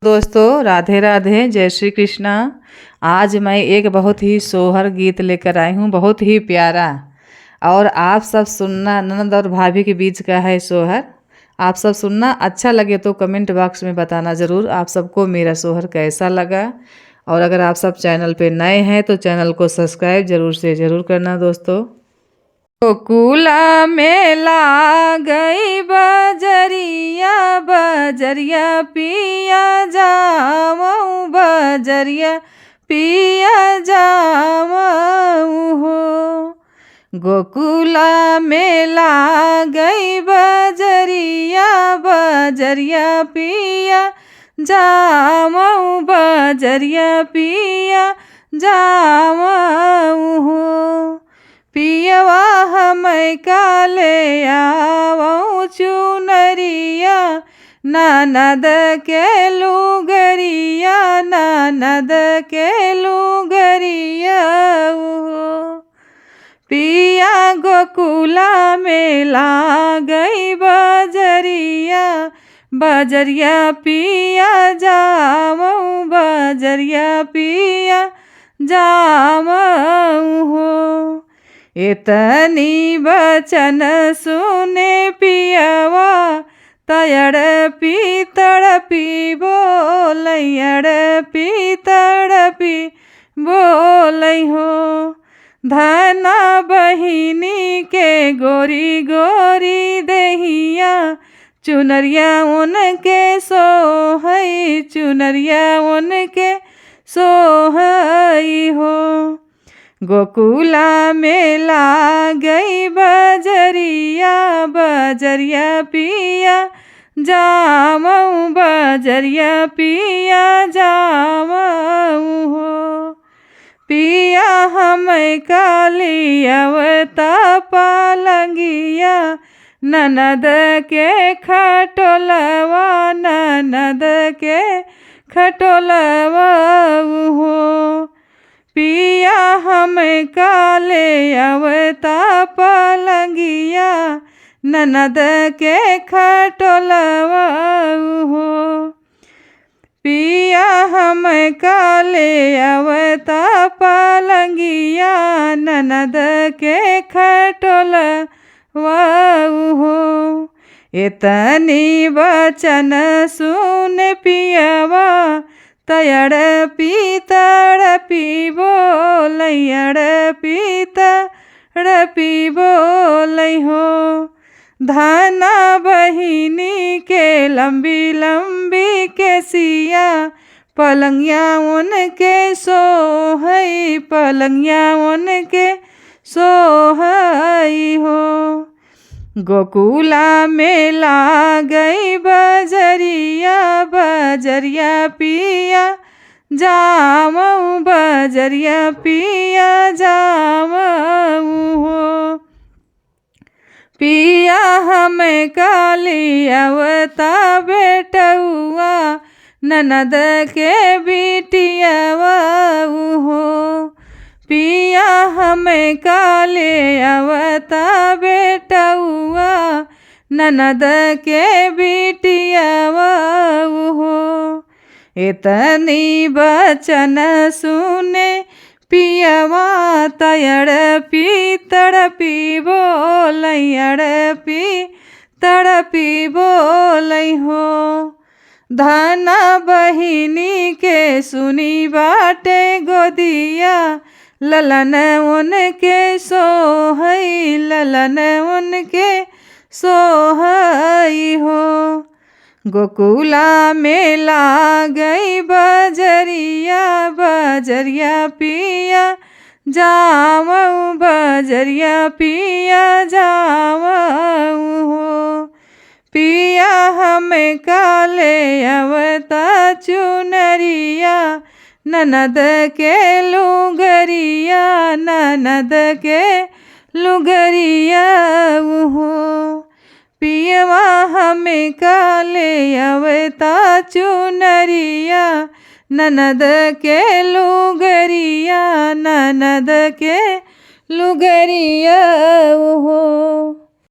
दोस्तों राधे राधे, जय श्री कृष्णा। आज मैं एक बहुत ही सोहर गीत लेकर आई हूँ, बहुत ही प्यारा। और आप सब सुनना, ननद और भाभी के बीच का है सोहर। आप सब सुनना, अच्छा लगे तो कमेंट बॉक्स में बताना ज़रूर आप सबको मेरा सोहर कैसा लगा। और अगर आप सब चैनल पे नए हैं तो चैनल को सब्सक्राइब ज़रूर से ज़रूर करना दोस्तों। गोकुला मेला गई बजरिया, बजरिया पिया जाऊँ, बजरिया पिया जाऊँ हो। गोकुला मेला गई बजरिया, बजरिया पिया जाऊँ, बजरिया पिया जाऊँ हो। पियवा हमें काले आवऊँ चुनरिया, ननद के लुगरिया, ननद के लुगरिया हो। पिया गोकुला मेला गई बजरिया, बजरिया पिया जाऊँ, बजरिया पिया जाऊँ हो। इतनी बचन सुने पियवा, तड़पी तड़पी बोलई, अड़पी तड़पी बोलई हो। धना बहिनी के गोरी गोरी दहिया, चुनरिया उनके सोहई, चुनरिया उनके सोहई हो। गोकुला मेला गई बजरिया, बजरिया पिया जाऊँ, बजरिया पिया जाऊँ हो। पिया हमें काली अवता पालंगिया, ननद के खटोलवा, ननद के खटोलवा हो। पिया हमें काले अवता पलंगिया, ननद के खटोलवा हो। पिया हमें काले अवता पलंगिया, ननद के खटोलवा हो। इतनी बचन सुन पियवा, तड़पी तड़पी बोलई, अड़पी तड़पी बोलई हो। धना बहिनी के लंबी लंबी केसिया, पलंगिया उनके सोहई, पलंगिया उनके सोहई हो। गोकुला मेला गई बजरिया, बजरिया पिया जाऊँ, बजरिया पिया जाऊँ हो। पिया हमें काली अवता बेटुआ, ननद के बिटियावा हो। पिया हमें काले अवता बेटुआ, ननद के बिटियावा हो। इतनी बचन सुने पियवा, तड़पी तड़पी बोलई, अड़पी तड़पी बोलई हो। धना बहिनी के सुनी बाटे गोदिया, ललन उनके सोहई, ललन उनके सोहई हो। गोकुला मेला गई बजरिया, बजरिया पिया जाऊँ, बजरिया पिया जाऊँ हो। पिया हमें काले अवता चुनरिया, ननद के लुगरिया, ननद के लुगरिया हो। पियवा हमें काले अवता चुनरिया, ननद के लुगरिया, ननद के लुगरिया हो।